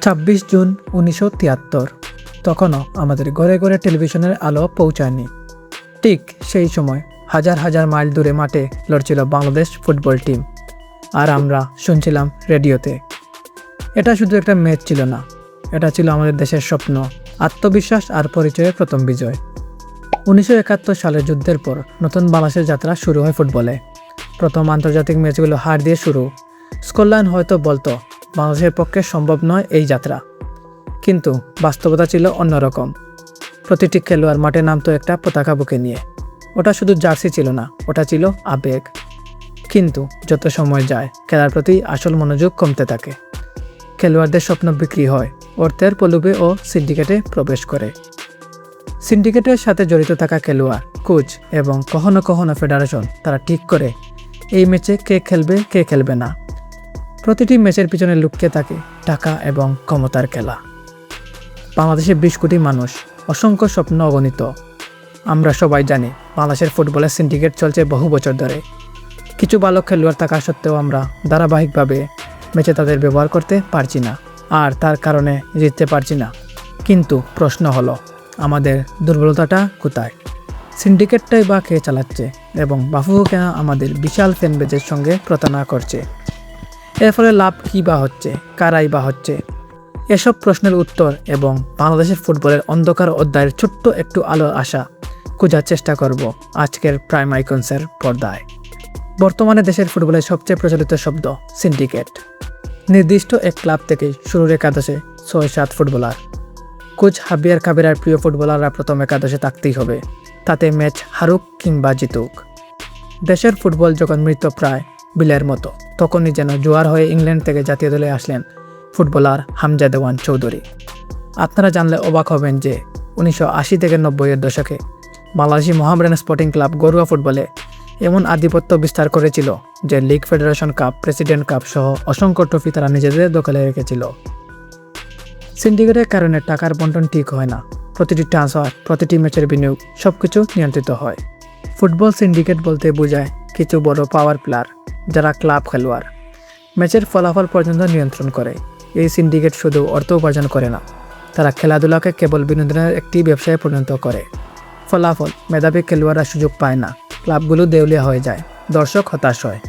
26 June 1973। তখনও আমাদের ঘরে ঘরে টেলিভিশনের আলো পৌঁছায়নি। ঠিক সেই সময় হাজার হাজার মাইল দূরে মাঠে লড়ছিল বাংলাদেশ ফুটবল টিম, আর আমরা শুনছিলাম রেডিওতে। এটা শুধু একটা ম্যাচ ছিল না, এটা ছিল আমাদের দেশের স্বপ্ন, আত্মবিশ্বাস আর পরিচয়ের প্রথম বিজয়। 1971 সালের যুদ্ধের পর নতুন বাংলাদেশের যাত্রা শুরু হয় ফুটবলে। প্রথম আন্তর্জাতিক ম্যাচগুলো হার দিয়ে শুরু। স্কটল্যান্ড হয়তো বলতো বাংলাদেশের পক্ষে সম্ভব নয় এই যাত্রা, কিন্তু বাস্তবতা ছিল অন্যরকম। প্রতিটি খেলোয়াড় মাঠে নামতো একটা পতাকা বুকে নিয়ে। ওটা শুধু জার্সি ছিল না, ওটা ছিল আবেগ। কিন্তু যত সময় যায় খেলার প্রতি আসল মনোযোগ কমতে থাকে। খেলোয়াড়দের স্বপ্ন বিক্রি হয়, অর্থের প্রলোভে ও সিন্ডিকেটে প্রবেশ করে। সিন্ডিকেটের সাথে জড়িত থাকা খেলোয়াড়, কোচ এবং কখনো কখনো ফেডারেশন তারা ঠিক করে এই ম্যাচে কে খেলবে কে খেলবে না। প্রতিটি ম্যাচের পিছনে লুকিয়ে থাকে টাকা এবং ক্ষমতার খেলা। বাংলাদেশে 20 কোটি মানুষ, অসংখ্য স্বপ্ন অগণিত। আমরা সবাই জানি বাংলাদেশের ফুটবলের সিন্ডিকেট চলছে বহু বছর ধরে। কিছু ভালো খেলোয়াড় থাকা সত্ত্বেও আমরা ধারাবাহিকভাবে ম্যাচে তাদের ব্যবহার করতে পারছি না, আর তার কারণে জিততে পারছি না। কিন্তু প্রশ্ন হলো, আমাদের দুর্বলতাটা কোথায়? সিন্ডিকেটটাই বা কে চালাচ্ছে, এবং বাফুফে কেন আমাদের বিশাল ফ্যান বেজের সঙ্গে প্রতারণা করছে? এর ফলে লাভ কী বা হচ্ছে, কারাই বা হচ্ছে? এসব প্রশ্নের উত্তর এবং বাংলাদেশের ফুটবলের অন্ধকার অধ্যায়ের ছোট্ট একটু আলোর আশা খোঁজার চেষ্টা করব আজকের প্রাইম আইকনসের পর্দায়। বর্তমানে দেশের ফুটবলের সবচেয়ে প্রচলিত শব্দ সিন্ডিকেট। নির্দিষ্ট এক ক্লাব থেকেই শুরুর একাদশে 6-7 ফুটবলার। কোচ হাবিয়ার কাবিরার প্রিয় ফুটবলাররা প্রথম একাদশে থাকতেই হবে, তাতে ম্যাচ হারুক কিংবা জিতুক। দেশের ফুটবল যখন মৃতপ্রায় বিলের মতো, তখনই যেন জোয়ার হয়ে ইংল্যান্ড থেকে জাতীয় দলে আসলেন ফুটবলার হামজা দেওয়ান চৌধুরী। আপনারা জানলে অবাক হবেন যে 1980 থেকে 90-এর দশকে বাংলাদেশি মোহামেডান স্পোর্টিং ক্লাব ঘরোয়া ফুটবলে এমন আধিপত্য বিস্তার করেছিল যে league, federation cup, president cup সহ অসংখ্য ট্রফি তারা নিজেদের দখলে রেখেছিল। সিন্ডিকেটের কারণে টাকার বন্টন ঠিক হয় না। প্রতিটি ট্রান্সফার, প্রতিটি ম্যাচের বিনিয়োগ সবকিছু নিয়ন্ত্রিত হয়। ফুটবল সিন্ডিকেট বলতে বোঝায় কিছু বড় পাওয়ার প্লেয়ার যারা ক্লাব খেলোয়াড়, ম্যাচের ফলাফল পর্যন্ত নিয়ন্ত্রণ করে। এই সিন্ডিকেট শুধু অর্থ উপার্জন করে না, তারা খেলাধুলাকে কেবল বিনোদনের একটি ব্যবসায় পরিণত করে। ফলাফল, মেধাবী খেলোয়াড়রা সুযোগ পায় না, ক্লাবগুলো দেউলিয়া হয়ে যায়, দর্শক হতাশ হয়।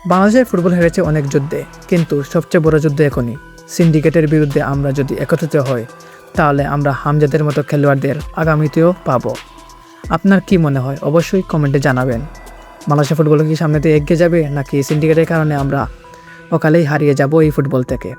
বাংলাদেশের ফুটবল হেরেছে অনেক যুদ্ধে, কিন্তু সবচেয়ে বড় যুদ্ধ এখনই। সিন্ডিকেটের বিরুদ্ধে আমরা যদি একত্রিত হই, তাহলে আমরা হামজাদের মতো খেলোয়াড়দের আগামীতেও পাবো। আপনার কি মনে হয় অবশ্যই কমেন্টে জানাবেন। বাংলাদেশের ফুটবল কি সামনে দিয়ে এগিয়ে যাবে, নাকি সিন্ডিকেটের কারণে আমরা অকালেই হারিয়ে যাব এই ফুটবল থেকে?